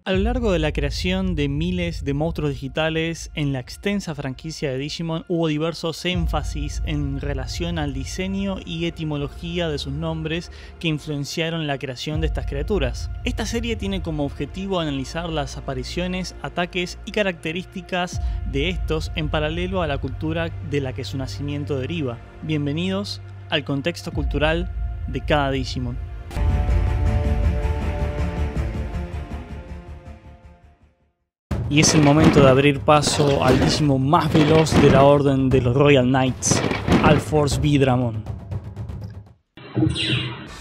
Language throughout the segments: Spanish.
A lo largo de la creación de miles de monstruos digitales en la extensa franquicia de Digimon hubo diversos énfasis en relación al diseño y etimología de sus nombres que influenciaron la creación de estas criaturas. Esta serie tiene como objetivo analizar las apariciones, ataques y características de estos en paralelo a la cultura de la que su nacimiento deriva. Bienvenidos al contexto cultural de cada Digimon. Y es el momento de abrir paso al Digimon más veloz de la Orden de los Royal Knights, Alforce V-Dramon.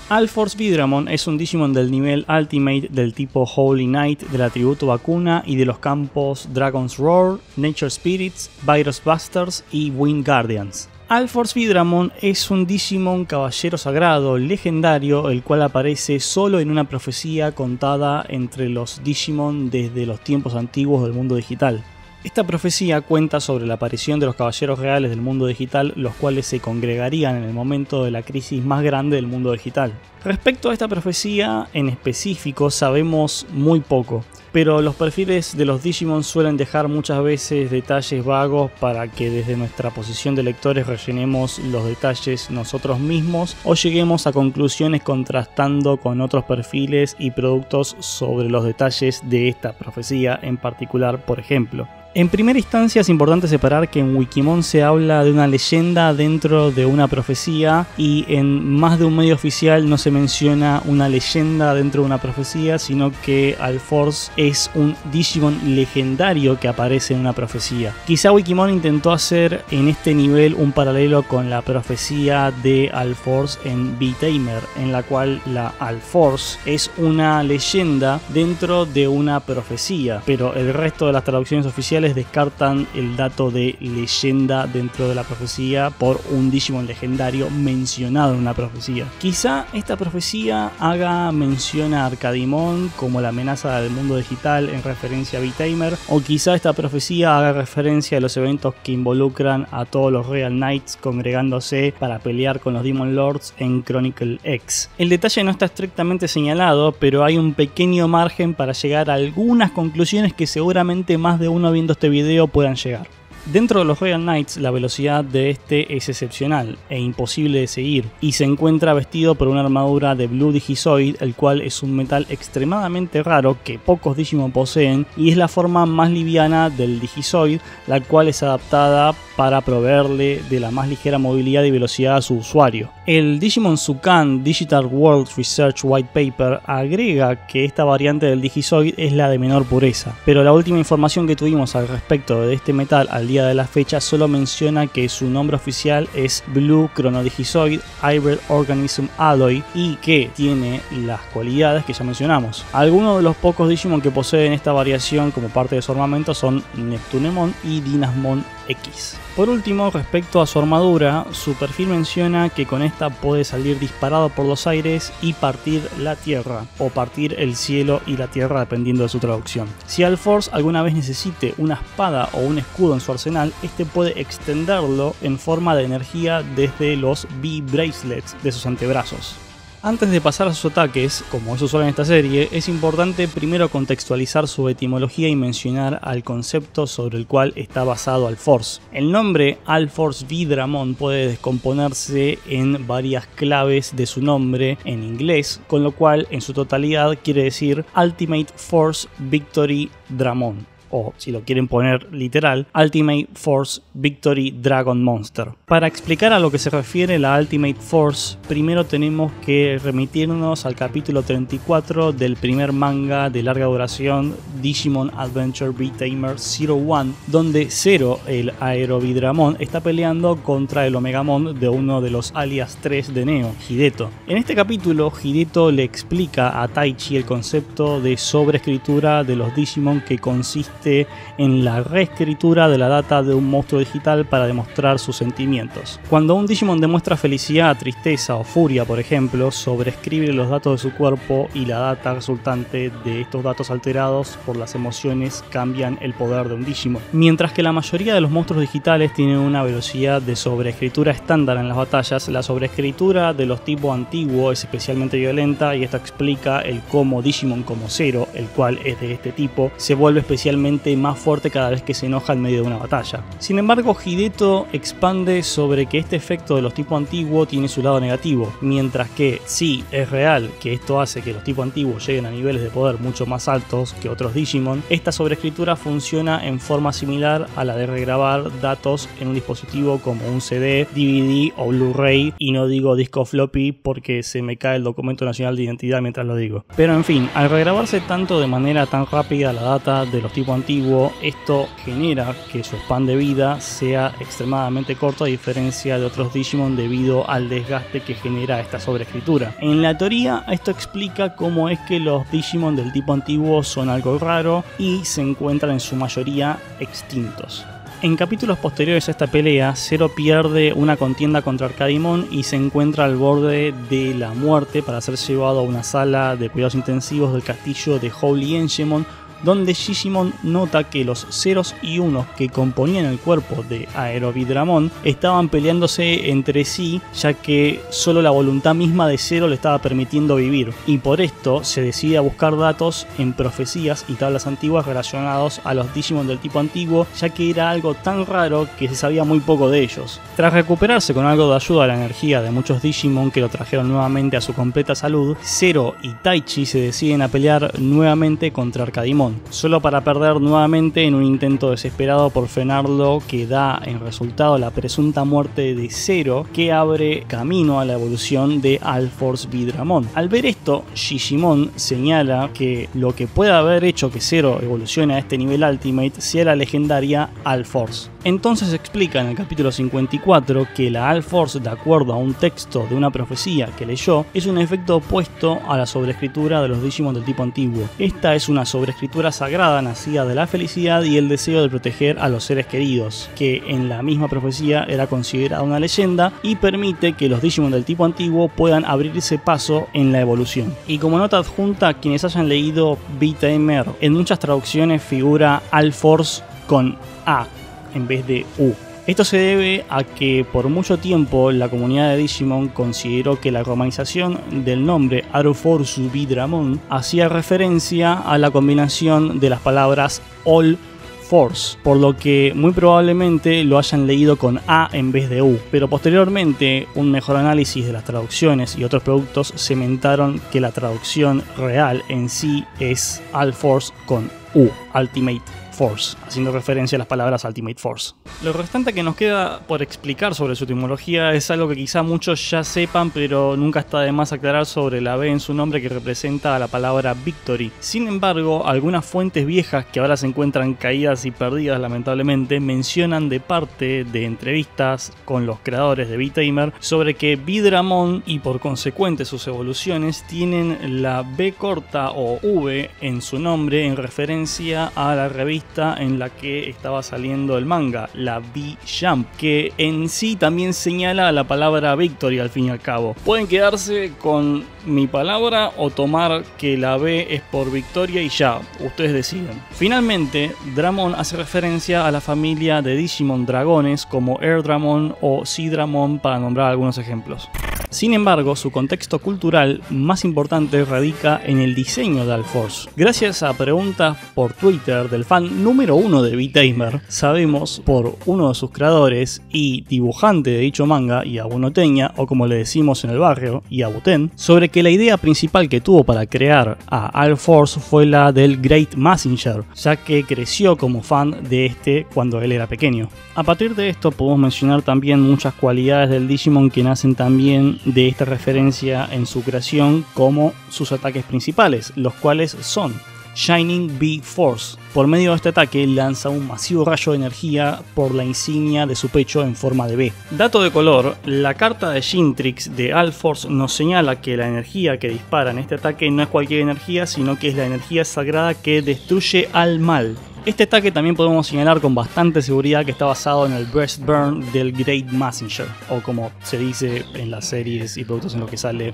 Alforce V-Dramon es un Digimon del nivel Ultimate del tipo Holy Knight del atributo Vacuna y de los campos Dragon's Roar, Nature Spirits, Virus Busters y Wind Guardians. Alforce V-Dramon es un Digimon caballero sagrado legendario, el cual aparece solo en una profecía contada entre los Digimon desde los tiempos antiguos del mundo digital. Esta profecía cuenta sobre la aparición de los caballeros reales del mundo digital, los cuales se congregarían en el momento de la crisis más grande del mundo digital. Respecto a esta profecía en específico sabemos muy poco, pero los perfiles de los Digimon suelen dejar muchas veces detalles vagos para que desde nuestra posición de lectores rellenemos los detalles nosotros mismos o lleguemos a conclusiones contrastando con otros perfiles y productos sobre los detalles de esta profecía en particular, por ejemplo. En primera instancia es importante separar que en Wikimon se habla de una leyenda dentro de una profecía y en más de un medio oficial no se menciona una leyenda dentro de una profecía, sino que Alforce es un Digimon legendario que aparece en una profecía. Quizá Wikimon intentó hacer en este nivel un paralelo con la profecía de Alforce en V-Tamer, en la cual la Alforce es una leyenda dentro de una profecía, pero el resto de las traducciones oficiales descartan el dato de leyenda dentro de la profecía por un Digimon legendario mencionado en una profecía. Quizá esta profecía haga mención a Arcadimon como la amenaza del mundo digital en referencia a V-Tamer, o quizá esta profecía haga referencia a los eventos que involucran a todos los Royal Knights congregándose para pelear con los Demon Lords en Chronicle X. El detalle no está estrictamente señalado, pero hay un pequeño margen para llegar a algunas conclusiones que seguramente más de uno viendo este video puedan llegar. Dentro de los Royal Knights la velocidad de este es excepcional e imposible de seguir, y se encuentra vestido por una armadura de Blue Digizoid, el cual es un metal extremadamente raro que pocos Digimon poseen y es la forma más liviana del Digizoid, la cual es adaptada para proveerle de la más ligera movilidad y velocidad a su usuario. El Digimon Zukan Digital World Research White Paper agrega que esta variante del Digizoid es la de menor pureza, pero la última información que tuvimos al respecto de este metal al día de la fecha solo menciona que su nombre oficial es Blue Chronodigizoid Hybrid Organism Alloy y que tiene las cualidades que ya mencionamos. Algunos de los pocos Digimon que poseen esta variación como parte de su armamento son Neptunemon y Dynasmon X. Por último, respecto a su armadura, su perfil menciona que con esta puede salir disparado por los aires y partir la tierra, o partir el cielo y la tierra dependiendo de su traducción. Si Alforce alguna vez necesite una espada o un escudo en su arsenal, este puede extenderlo en forma de energía desde los V-Bracelets de sus antebrazos. Antes de pasar a sus ataques, como es usual en esta serie, es importante primero contextualizar su etimología y mencionar al concepto sobre el cual está basado Alforce. El nombre Alforce V-Dramon puede descomponerse en varias claves de su nombre en inglés, con lo cual en su totalidad quiere decir Ultimate Force Victory Dramon, o si lo quieren poner literal, Ultimate Force Victory Dragon Monster. Para explicar a lo que se refiere la Ultimate Force, primero tenemos que remitirnos al capítulo 34 del primer manga de larga duración Digimon Adventure V-Tamer 01, donde Zero, el Aero V-Dramon, está peleando contra el Omegamon de uno de los alias 3 de Neo, Hideto. En este capítulo, Hideto le explica a Taichi el concepto de sobreescritura de los Digimon, que consiste consiste en la reescritura de la data de un monstruo digital para demostrar sus sentimientos. Cuando un Digimon demuestra felicidad, tristeza o furia, por ejemplo, sobreescribe los datos de su cuerpo y la data resultante de estos datos alterados por las emociones cambian el poder de un Digimon. Mientras que la mayoría de los monstruos digitales tienen una velocidad de sobreescritura estándar en las batallas, la sobreescritura de los tipo antiguo es especialmente violenta, y esto explica el cómo Digimon como Zero, el cual es de este tipo, se vuelve especialmente más fuerte cada vez que se enoja en medio de una batalla. Sin embargo, Hideto expande sobre que este efecto de los tipo antiguo tiene su lado negativo, mientras que sí, es real que esto hace que los tipo antiguos lleguen a niveles de poder mucho más altos que otros Digimon. Esta sobreescritura funciona en forma similar a la de regrabar datos en un dispositivo como un CD, DVD o Blu-ray, y no digo disco floppy porque se me cae el documento nacional de identidad mientras lo digo. Pero en fin, al regrabarse tanto de manera tan rápida la data de los tipo antiguo, esto genera que su span de vida sea extremadamente corto, a diferencia de otros Digimon debido al desgaste que genera esta sobreescritura. En la teoría, esto explica cómo es que los Digimon del tipo antiguo son algo raro y se encuentran en su mayoría extintos. En capítulos posteriores a esta pelea, Zero pierde una contienda contra Arcadimon y se encuentra al borde de la muerte para ser llevado a una sala de cuidados intensivos del castillo de Holy Engemon, donde Shishimon nota que los ceros y unos que componían el cuerpo de Aerovidramon estaban peleándose entre sí, ya que solo la voluntad misma de Zero le estaba permitiendo vivir, y por esto se decide a buscar datos en profecías y tablas antiguas relacionados a los Digimon del tipo antiguo, ya que era algo tan raro que se sabía muy poco de ellos. Tras recuperarse con algo de ayuda a la energía de muchos Digimon que lo trajeron nuevamente a su completa salud, Zero y Taichi se deciden a pelear nuevamente contra Arcadimon, solo para perder nuevamente en un intento desesperado por frenarlo, que da en resultado la presunta muerte de Zero, que abre camino a la evolución de Alforce Vidramon. Al ver esto, Shishimon señala que lo que puede haber hecho que Zero evolucione a este nivel Ultimate sea la legendaria Alforce. Entonces explica en el capítulo 54 que la Alforce, de acuerdo a un texto de una profecía que leyó, es un efecto opuesto a la sobreescritura de los Digimon del tipo antiguo. Esta es una sobreescritura sagrada nacida de la felicidad y el deseo de proteger a los seres queridos, que en la misma profecía era considerada una leyenda y permite que los Digimon del tipo antiguo puedan abrirse paso en la evolución. Y como nota adjunta, quienes hayan leído V-Tamer, en muchas traducciones figura Alforce con A en vez de U. Esto se debe a que por mucho tiempo la comunidad de Digimon consideró que la romanización del nombre Aeroforce Vidramon hacía referencia a la combinación de las palabras All Force, por lo que muy probablemente lo hayan leído con A en vez de U, pero posteriormente un mejor análisis de las traducciones y otros productos cementaron que la traducción real en sí es All Force con U, Ultimate Force, haciendo referencia a las palabras Ultimate Force. Lo restante que nos queda por explicar sobre su etimología es algo que quizá muchos ya sepan, pero nunca está de más aclarar sobre la B en su nombre, que representa a la palabra Victory. Sin embargo, algunas fuentes viejas que ahora se encuentran caídas y perdidas lamentablemente mencionan de parte de entrevistas con los creadores de V-Tamer sobre que Vidramon y por consecuente sus evoluciones tienen la B corta o V en su nombre en referencia a la revista en la que estaba saliendo el manga, la V-Jump, que en sí también señala la palabra Victory al fin y al cabo. Pueden quedarse con mi palabra o tomar que la B es por victoria y ya, ustedes deciden. Finalmente, Dramon hace referencia a la familia de Digimon dragones como Airdramon o Seadramon, para nombrar algunos ejemplos. Sin embargo, su contexto cultural más importante radica en el diseño de Alforce. Gracias a preguntas por Twitter del fan número 1 de V-Tamer, sabemos por uno de sus creadores y dibujante de dicho manga, Yabu no Tenya, o como le decimos en el barrio, Yabuten, sobre que la idea principal que tuvo para crear a Alforce fue la del Great Messenger, ya que creció como fan de este cuando él era pequeño. A partir de esto podemos mencionar también muchas cualidades del Digimon que nacen también de esta referencia en su creación, como sus ataques principales, los cuales son Shining V-Force. Por medio de este ataque lanza un masivo rayo de energía por la insignia de su pecho en forma de V. Dato de color, la carta de Gintrix de Alforce nos señala que la energía que dispara en este ataque no es cualquier energía, sino que es la energía sagrada que destruye al mal. Este ataque también podemos señalar con bastante seguridad que está basado en el Breast Burn del Great Messenger, o como se dice en las series y productos en los que sale.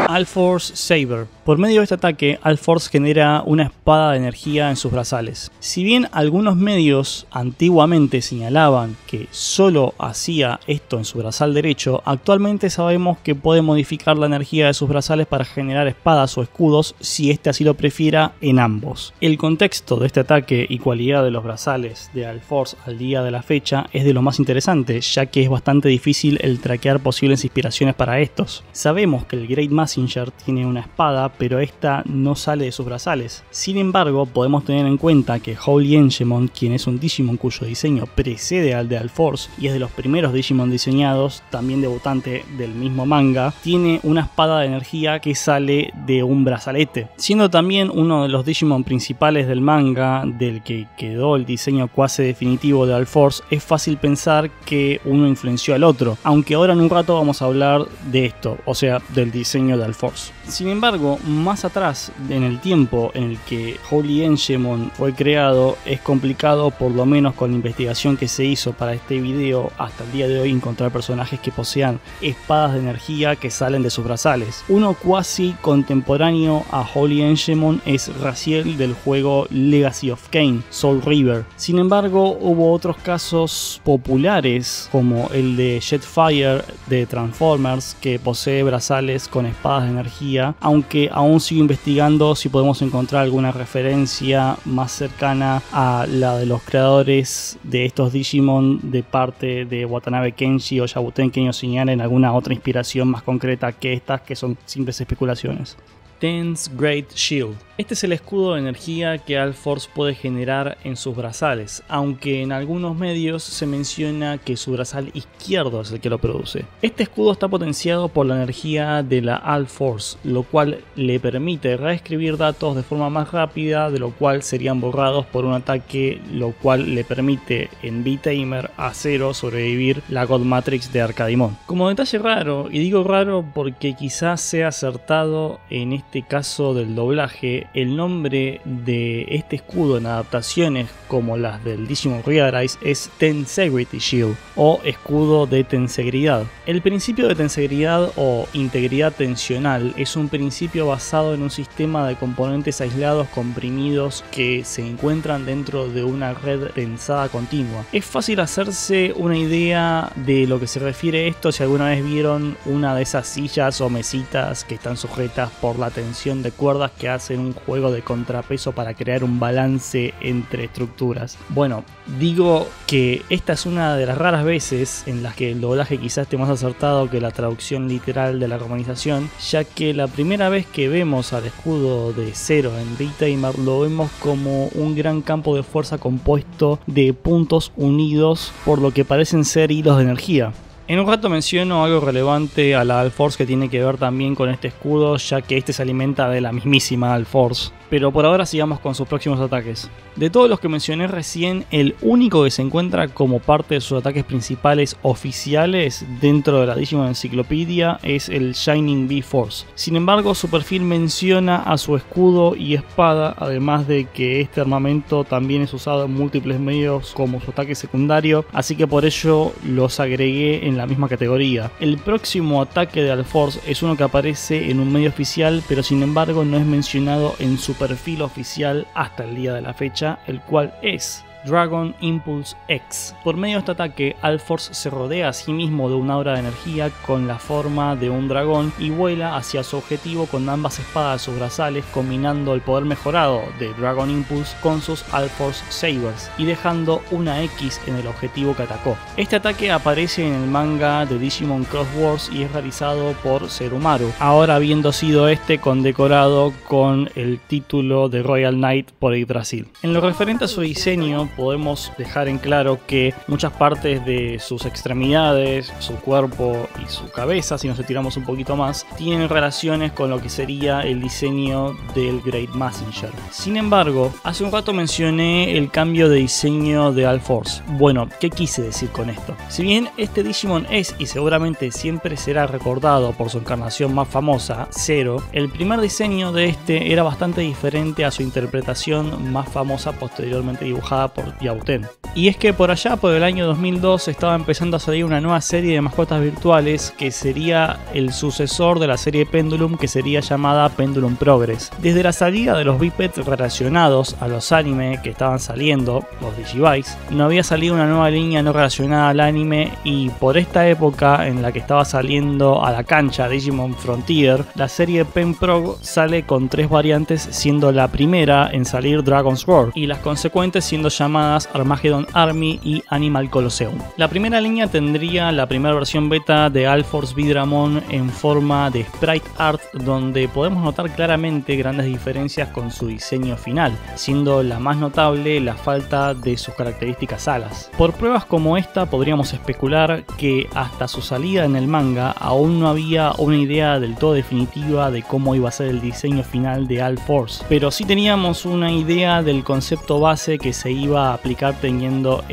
Alfor's Saber. Por medio de este ataque, Alfor's genera una espada de energía en sus brazales. Si bien algunos medios antiguamente señalaban que solo hacía esto en su brazal derecho, actualmente sabemos que puede modificar la energía de sus brazales para generar espadas o escudos si este así lo prefiera en ambos. El contexto de este ataque y cualidad de los brazales de Alfor's al día de la fecha es de lo más interesante, ya que es bastante difícil el traquear posibles inspiraciones para estos. Sabemos que el Great Messenger tiene una espada, pero esta no sale de sus brazales. Sin embargo, podemos tener en cuenta que Holy Angemon, quien es un Digimon cuyo diseño precede al de Alfor's y es de los primeros Digimon diseñados, también debutante del mismo manga, tiene una espada de energía que sale de un brazalete. Siendo también uno de los Digimon principales del manga, del que quedó el diseño cuasi definitivo de Alfor's, es fácil pensar que uno influenció al otro, aunque ahora en un rato vamos a hablar de esto, o sea, del diseño de Alfor's. Sin embargo, más atrás en el tiempo en el que Holy Angemon fue creado, es complicado, por lo menos con la investigación que se hizo para este video hasta el día de hoy, encontrar personajes que posean espadas de energía que salen de sus brazales. Uno cuasi contemporáneo a Holy Angemon es Raziel del juego Legacy of Kain, Soul River. Sin embargo, hubo otros casos populares como el de Jetfire de Transformers, que posee brazales con espadas de energía, aunque aún sigo investigando si podemos encontrar alguna referencia más cercana a la de los creadores de estos Digimon de parte de Watanabe Kenshi o Yabuten Kenyo señalen alguna otra inspiración más concreta que estas, que son simples especulaciones. Ten's Great Shield. Este es el escudo de energía que Alfor's puede generar en sus brazales, aunque en algunos medios se menciona que su brazal izquierdo es el que lo produce. Este escudo está potenciado por la energía de la Alfor's, lo cual le permite reescribir datos de forma más rápida, de lo cual serían borrados por un ataque, lo cual le permite en V-Tamer a 0 sobrevivir la God Matrix de Arcadimon. Como detalle raro, y digo raro porque quizás sea acertado en este caso del doblaje, el nombre de este escudo en adaptaciones como las del Digimon Realize es Tensegrity Shield o escudo de tensegridad. El principio de tensegridad o integridad tensional es un principio basado en un sistema de componentes aislados comprimidos que se encuentran dentro de una red tensada continua. Es fácil hacerse una idea de lo que se refiere esto si alguna vez vieron una de esas sillas o mesitas que están sujetas por la tensión de cuerdas que hacen un juego de contrapeso para crear un balance entre estructuras. Bueno, digo que esta es una de las raras veces en las que el doblaje quizás esté más acertado que la traducción literal de la romanización, ya que la primera vez que vemos al escudo de 0 en V-Tamer lo vemos como un gran campo de fuerza compuesto de puntos unidos por lo que parecen ser hilos de energía. En un rato menciono algo relevante a la Alfor's que tiene que ver también con este escudo, ya que este se alimenta de la mismísima Alfor's. Pero por ahora sigamos con sus próximos ataques. De todos los que mencioné recién, el único que se encuentra como parte de sus ataques principales oficiales dentro de la Digimon Encyclopedia es el Shining V-Force. Sin embargo, su perfil menciona a su escudo y espada, además de que este armamento también es usado en múltiples medios como su ataque secundario, así que por ello los agregué en la misma categoría. El próximo ataque de Alfor's es uno que aparece en un medio oficial, pero sin embargo no es mencionado en su perfil oficial hasta el día de la fecha, el cual es Dragon Impulse X. Por medio de este ataque, Alfor's se rodea a sí mismo de una aura de energía con la forma de un dragón y vuela hacia su objetivo con ambas espadas de sus brazales, combinando el poder mejorado de Dragon Impulse con sus Alfor's Sabers y dejando una X en el objetivo que atacó. Este ataque aparece en el manga de Digimon Cross Wars y es realizado por Serumaru, ahora habiendo sido este condecorado con el título de Royal Knight por Yggdrasil. En lo referente a su diseño, podemos dejar en claro que muchas partes de sus extremidades, su cuerpo y su cabeza, si nos estiramos un poquito más, tienen relaciones con lo que sería el diseño del Great Messenger. Sin embargo, hace un rato mencioné el cambio de diseño de Alforce. Bueno, ¿qué quise decir con esto? Si bien este Digimon es y seguramente siempre será recordado por su encarnación más famosa, Zero, el primer diseño de este era bastante diferente a su interpretación más famosa posteriormente dibujada por Yauten. Y es que por allá por el año 2002 estaba empezando a salir una nueva serie de mascotas virtuales que sería el sucesor de la serie Pendulum, que sería llamada Pendulum Progress. Desde la salida de los bipeds relacionados a los anime que estaban saliendo, los Digivice, no había salido una nueva línea no relacionada al anime, y por esta época en la que estaba saliendo a la cancha Digimon Frontier, la serie Pen Prog sale con 3 variantes, siendo la primera en salir Dragon's Roar y las consecuentes siendo llamadas Armageddon Army y Animal Colosseum. La primera línea tendría la primera versión beta de Alforce Vidramon en forma de sprite art, donde podemos notar claramente grandes diferencias con su diseño final, siendo la más notable la falta de sus características alas. Por pruebas como esta podríamos especular que hasta su salida en el manga aún no había una idea del todo definitiva de cómo iba a ser el diseño final de Alforce, pero sí teníamos una idea del concepto base que se iba a aplicar teniendo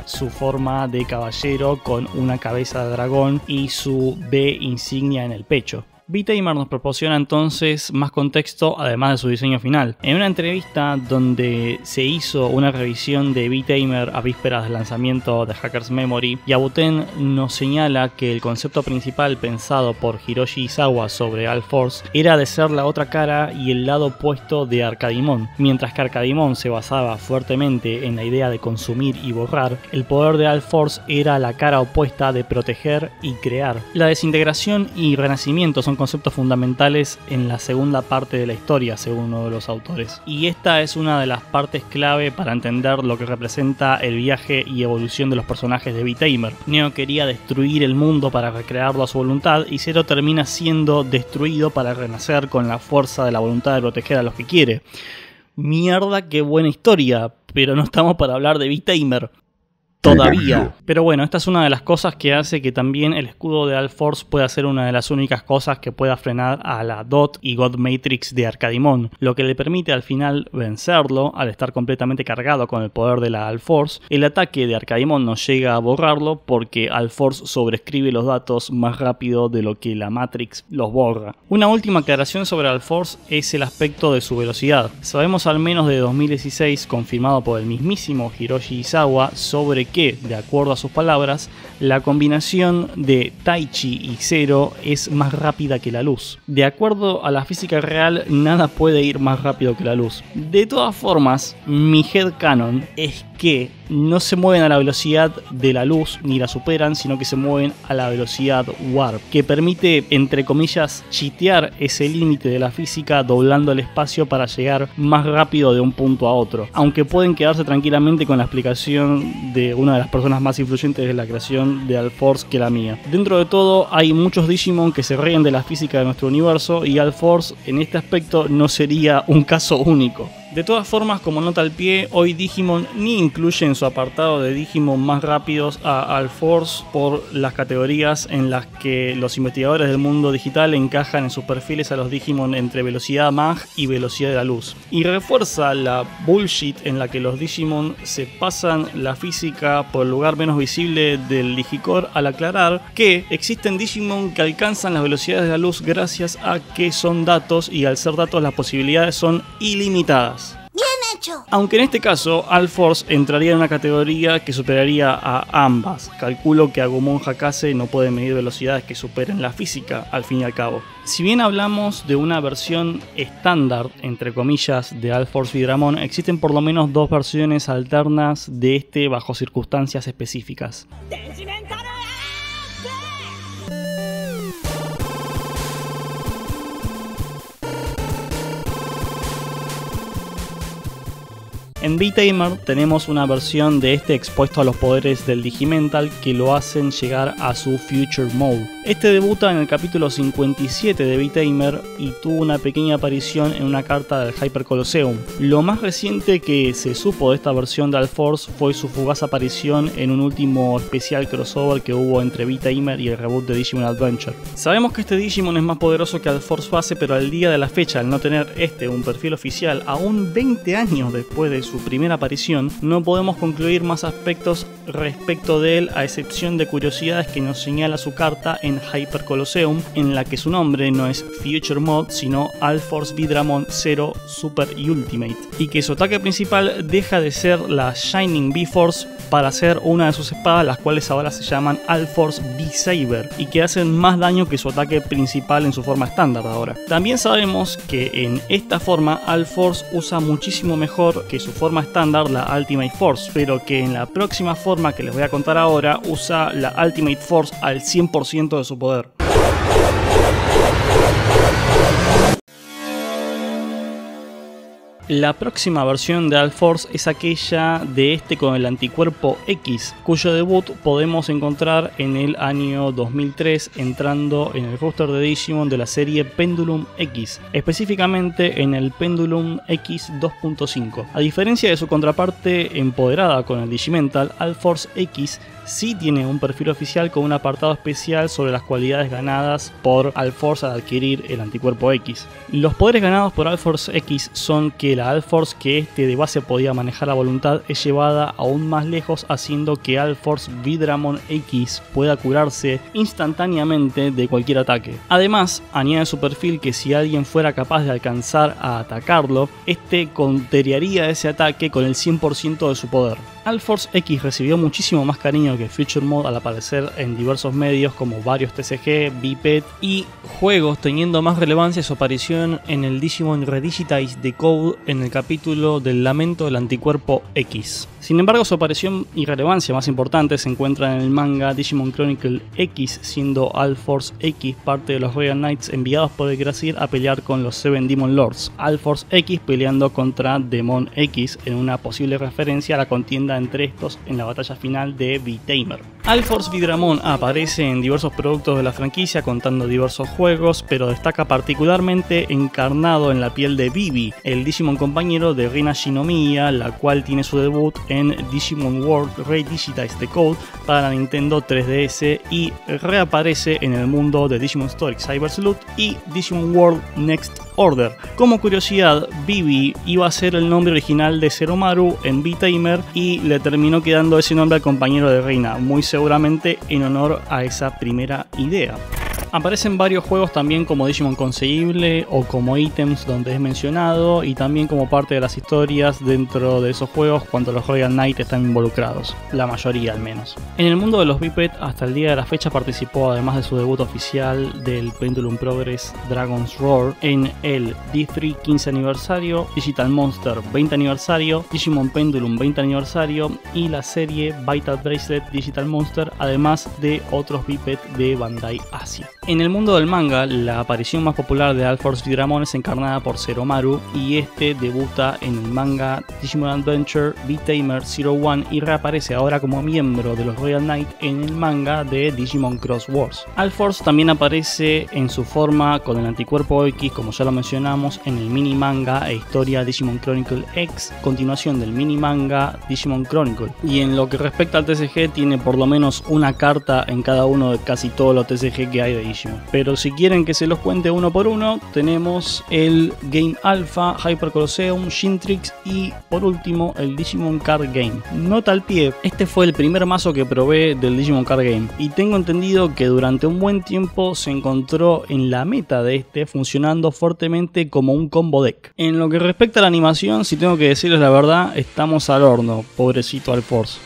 su forma de caballero con una cabeza de dragón y su B insignia en el pecho. V-Tamer nos proporciona entonces más contexto además de su diseño final. En una entrevista donde se hizo una revisión de V-Tamer a vísperas del lanzamiento de Hacker's Memory, Yauten nos señala que el concepto principal pensado por Hiroshi Izawa sobre Alforce era de ser la otra cara y el lado opuesto de Arcadimon. Mientras que Arcadimon se basaba fuertemente en la idea de consumir y borrar, el poder de Alforce era la cara opuesta de proteger y crear. La desintegración y renacimiento son conceptos fundamentales en la segunda parte de la historia, según uno de los autores. Y esta es una de las partes clave para entender lo que representa el viaje y evolución de los personajes de V-Tamer. Neo quería destruir el mundo para recrearlo a su voluntad, y Zero termina siendo destruido para renacer con la fuerza de la voluntad de proteger a los que quiere. Mierda, qué buena historia, pero no estamos para hablar de V-Tamer. Todavía. Pero bueno, esta es una de las cosas que hace que también el escudo de Alforce pueda ser una de las únicas cosas que pueda frenar a la Dot y God Matrix de Arcadimon, lo que le permite al final vencerlo al estar completamente cargado con el poder de la Alforce. El ataque de Arcadimon no llega a borrarlo porque Alforce sobreescribe los datos más rápido de lo que la Matrix los borra. Una última aclaración sobre Alforce es el aspecto de su velocidad. Sabemos al menos de 2016, confirmado por el mismísimo Hiroshi Izawa, sobre que, de acuerdo a sus palabras, la combinación de Taichi y Zero es más rápida que la luz. De acuerdo a la física real, nada puede ir más rápido que la luz. De todas formas, mi headcanon es que no se mueven a la velocidad de la luz ni la superan, sino que se mueven a la velocidad warp, que permite, entre comillas, chitear ese límite de la física doblando el espacio para llegar más rápido de un punto a otro. Aunque pueden quedarse tranquilamente con la explicación de una de las personas más influyentes de la creación de Alforce que la mía. Dentro de todo, hay muchos Digimon que se ríen de la física de nuestro universo, y Alforce en este aspecto no sería un caso único. De todas formas, como nota al pie, hoy Digimon ni incluye en su apartado de Digimon más rápidos a Alforce por las categorías en las que los investigadores del mundo digital encajan en sus perfiles a los Digimon entre velocidad mag y velocidad de la luz. Y refuerza la bullshit en la que los Digimon se pasan la física por el lugar menos visible del Digicore al aclarar que existen Digimon que alcanzan las velocidades de la luz gracias a que son datos, y al ser datos las posibilidades son ilimitadas. Aunque en este caso Alforce entraría en una categoría que superaría a ambas. Calculo que Agumon Hakase no puede medir velocidades que superen la física, al fin y al cabo. Si bien hablamos de una versión estándar, entre comillas, de Alforce Vidramon, existen por lo menos 2 versiones alternas de este bajo circunstancias específicas. En V-Tamer tenemos una versión de este expuesto a los poderes del Digimental que lo hacen llegar a su Future Mode. Este debuta en el capítulo 57 de V-Tamer y tuvo una pequeña aparición en una carta del Hyper Colosseum. Lo más reciente que se supo de esta versión de Alforce fue su fugaz aparición en un último especial crossover que hubo entre V-Tamer y el reboot de Digimon Adventure. Sabemos que este Digimon es más poderoso que Alforce base, pero al día de la fecha, al no tener un perfil oficial, aún 20 años después de su primera aparición, no podemos concluir más aspectos respecto de él, a excepción de curiosidades que nos señala su carta en Hyper Colosseum, en la que su nombre no es Future Mode, sino Alforce V-Dramon 0 Super Ultimate, y que su ataque principal deja de ser la Shining V-Force para ser una de sus espadas, las cuales ahora se llaman Alforce V-Saber, y que hacen más daño que su ataque principal en su forma estándar ahora. También sabemos que en esta forma Alforce usa muchísimo mejor que su forma estándar la Ultimate Force, pero que en la próxima forma que les voy a contar ahora usa la Ultimate Force al 100% de su poder. La próxima versión de Alforce es aquella de con el anticuerpo X, cuyo debut podemos encontrar en el año 2003 entrando en el roster de Digimon de la serie Pendulum X, específicamente en el Pendulum X 2.5. A diferencia de su contraparte empoderada con el Digimental, Alforce X sí tiene un perfil oficial con un apartado especial sobre las cualidades ganadas por Alforce al adquirir el anticuerpo X. Los poderes ganados por Alforce X son que la Alforce que de base podía manejar a voluntad es llevada aún más lejos, haciendo que Alforce V-Dramon X pueda curarse instantáneamente de cualquier ataque. Además, añade su perfil que si alguien fuera capaz de alcanzar a atacarlo, counterearía ese ataque con el 100% de su poder. Alforce X recibió muchísimo más cariño que Future Mode al aparecer en diversos medios como varios TCG, Biped y juegos, teniendo más relevancia su aparición en el Digimon Redigitize Decode en el capítulo del lamento del anticuerpo X. Sin embargo, su aparición y relevancia más importante se encuentra en el manga Digimon Chronicle X, siendo Alforce X parte de los Royal Knights enviados por el Grasir a pelear con los Seven Demon Lords, Alforce X peleando contra Demon X en una posible referencia a la contienda entre estos en la batalla final de V-Tamer. Alforce V-Dramon aparece en diversos productos de la franquicia contando diversos juegos, pero destaca particularmente encarnado en la piel de Vivi, el Digimon compañero de Rina Shinomiya, la cual tiene su debut en Digimon World Redigitize Decode para la Nintendo 3DS y reaparece en el mundo de Digimon Story Cyber Sleuth y Digimon World Next Order. Como curiosidad, Vivi iba a ser el nombre original de Zeromaru en V-Tamer y le terminó quedando ese nombre al compañero de Reina, muy seguramente en honor a esa primera idea. Aparecen varios juegos también como Digimon conseguible o como ítems donde es mencionado, y también como parte de las historias dentro de esos juegos cuando los Royal Knight están involucrados, la mayoría al menos. En el mundo de los Biped hasta el día de la fecha participó, además de su debut oficial del Pendulum Progress Dragon's Roar, en el D3 15 aniversario, Digital Monster 20 aniversario, Digimon Pendulum 20 aniversario y la serie Vital Bracelet Digital Monster, además de otros Biped de Bandai Asia. En el mundo del manga, la aparición más popular de Alforce V-Dramon es encarnada por Zeromaru y debuta en el manga Digimon Adventure V-Tamer 01 y reaparece ahora como miembro de los Royal Knight en el manga de Digimon Cross Wars. Alforce también aparece en su forma con el anticuerpo X, como ya lo mencionamos, en el mini manga e historia Digimon Chronicle X, continuación del mini manga Digimon Chronicle. Y en lo que respecta al TCG, tiene por lo menos una carta en cada uno de casi todos los TCG que hay de Digimon. Pero si quieren que se los cuente uno por uno, tenemos el Game Alpha, Hyper Colosseum, Shintrix y por último el Digimon Card Game. Nota al pie, este fue el primer mazo que probé del Digimon Card Game y tengo entendido que durante un buen tiempo se encontró en la meta de funcionando fuertemente como un combo deck. En lo que respecta a la animación, si tengo que decirles la verdad, estamos al horno, pobrecito Alforce.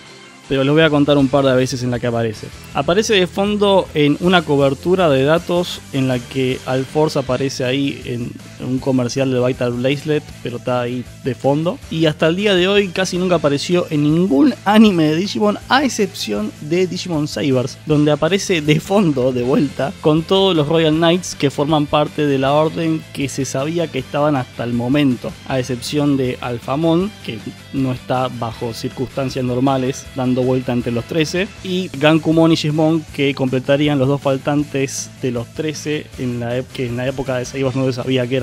Pero les voy a contar un par de veces en la que aparece. Aparece de fondo en una cobertura de datos en la que Alforce aparece ahí un comercial de Vital Bracelet, pero está ahí de fondo. Y hasta el día de hoy casi nunca apareció en ningún anime de Digimon, a excepción de Digimon Sabers, donde aparece de fondo, de vuelta, con todos los Royal Knights que forman parte de la orden que se sabía que estaban hasta el momento, a excepción de Alphamon, que no está bajo circunstancias normales dando vuelta entre los 13, y Gankumon y Gismon, que completarían los dos faltantes de los 13, que en la época de Sabers no se sabía que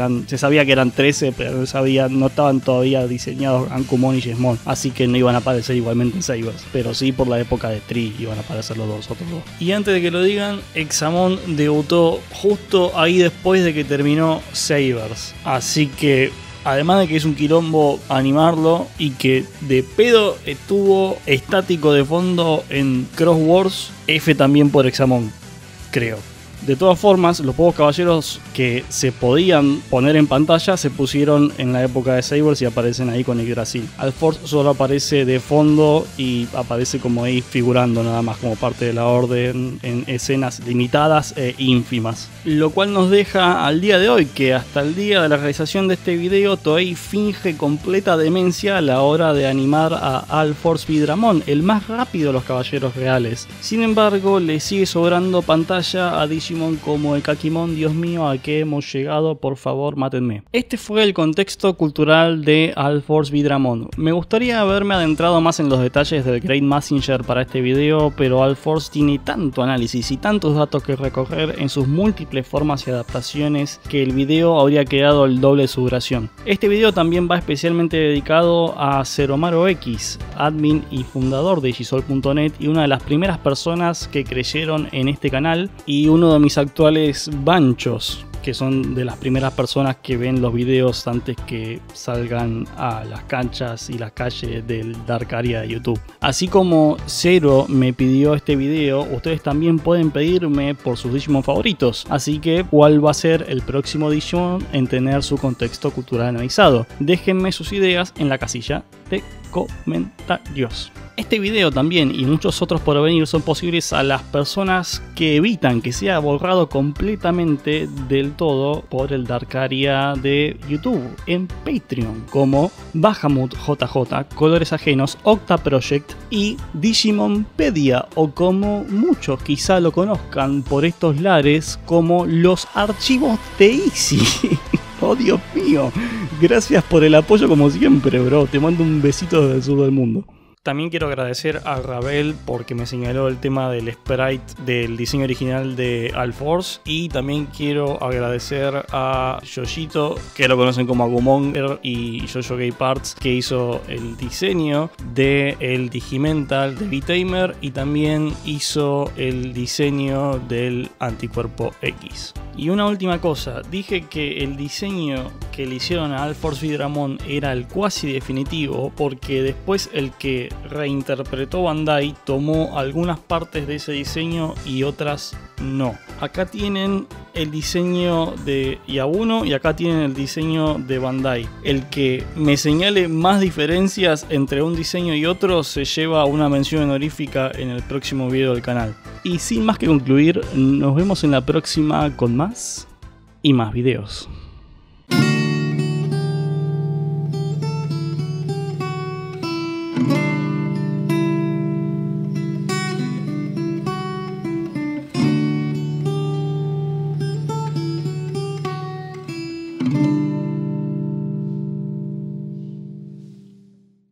eran 13, pero no estaban todavía diseñados Gankumon y Gismon, así que no iban a aparecer igualmente en Sabers, pero sí por la época de Tree iban a aparecer los otros dos. Y antes de que lo digan, Examon debutó justo ahí después de que terminó Sabers, así que además de que es un quilombo animarlo y que de pedo estuvo estático de fondo en Cross Wars, F también por Examon, creo. De todas formas, los pocos caballeros que se podían poner en pantalla se pusieron en la época de Sabers y aparecen ahí con Yggdrasil. Alforce solo aparece de fondo y aparece como ahí figurando nada más como parte de la orden en escenas limitadas e ínfimas. Lo cual nos deja al día de hoy que hasta el día de la realización de este video Toei finge completa demencia a la hora de animar a Alforce Vidramon, el más rápido de los caballeros reales. Sin embargo, le sigue sobrando pantalla a Digimon como el Kakimon. Dios mío, ¿a qué hemos llegado? Por favor, mátenme. Este fue el contexto cultural de Alforce Vidramon. Me gustaría haberme adentrado más en los detalles del Great Messenger para este video, pero Alforce tiene tanto análisis y tantos datos que recorrer en sus múltiples formas y adaptaciones que el video habría quedado el doble de su duración. Este video también va especialmente dedicado a Zeromaro X, admin y fundador de Gisol.net y una de las primeras personas que creyeron en este canal y uno de mis actuales banchos, que son de las primeras personas que ven los videos antes que salgan a las canchas y las calles del Dark Area de YouTube. Así como Zero me pidió este video, ustedes también pueden pedirme por sus Digimon favoritos. Así que, ¿cuál va a ser el próximo Digimon en tener su contexto cultural analizado? Déjenme sus ideas en la casilla de comentarios. Este video también y muchos otros por venir son posibles a las personas que evitan que sea borrado completamente del todo por el Dark Area de YouTube en Patreon, como Bahamut JJ, Colores Ajenos, Octa Project y Digimonpedia, o como muchos quizá lo conozcan por estos lares como los archivos de Easy. Oh, Dios mío, gracias por el apoyo como siempre, bro. Te mando un besito desde el sur del mundo. También quiero agradecer a Ravel porque me señaló el tema del sprite del diseño original de Alforce. Y también quiero agradecer a Yoshito, que lo conocen como Agumonger, y Jojo Gay Parts, que hizo el diseño del Digimental de V-Tamer y también hizo el diseño del Anticuerpo X. Y una última cosa, dije que el diseño que le hicieron a Alforce Vidramon era el cuasi definitivo porque después el que reinterpretó Bandai tomó algunas partes de ese diseño y otras no. Acá tienen el diseño de Yabuno y acá tienen el diseño de Bandai. El que me señale más diferencias entre un diseño y otro se lleva una mención honorífica en el próximo video del canal. Y sin más que concluir, nos vemos en la próxima con más y más videos.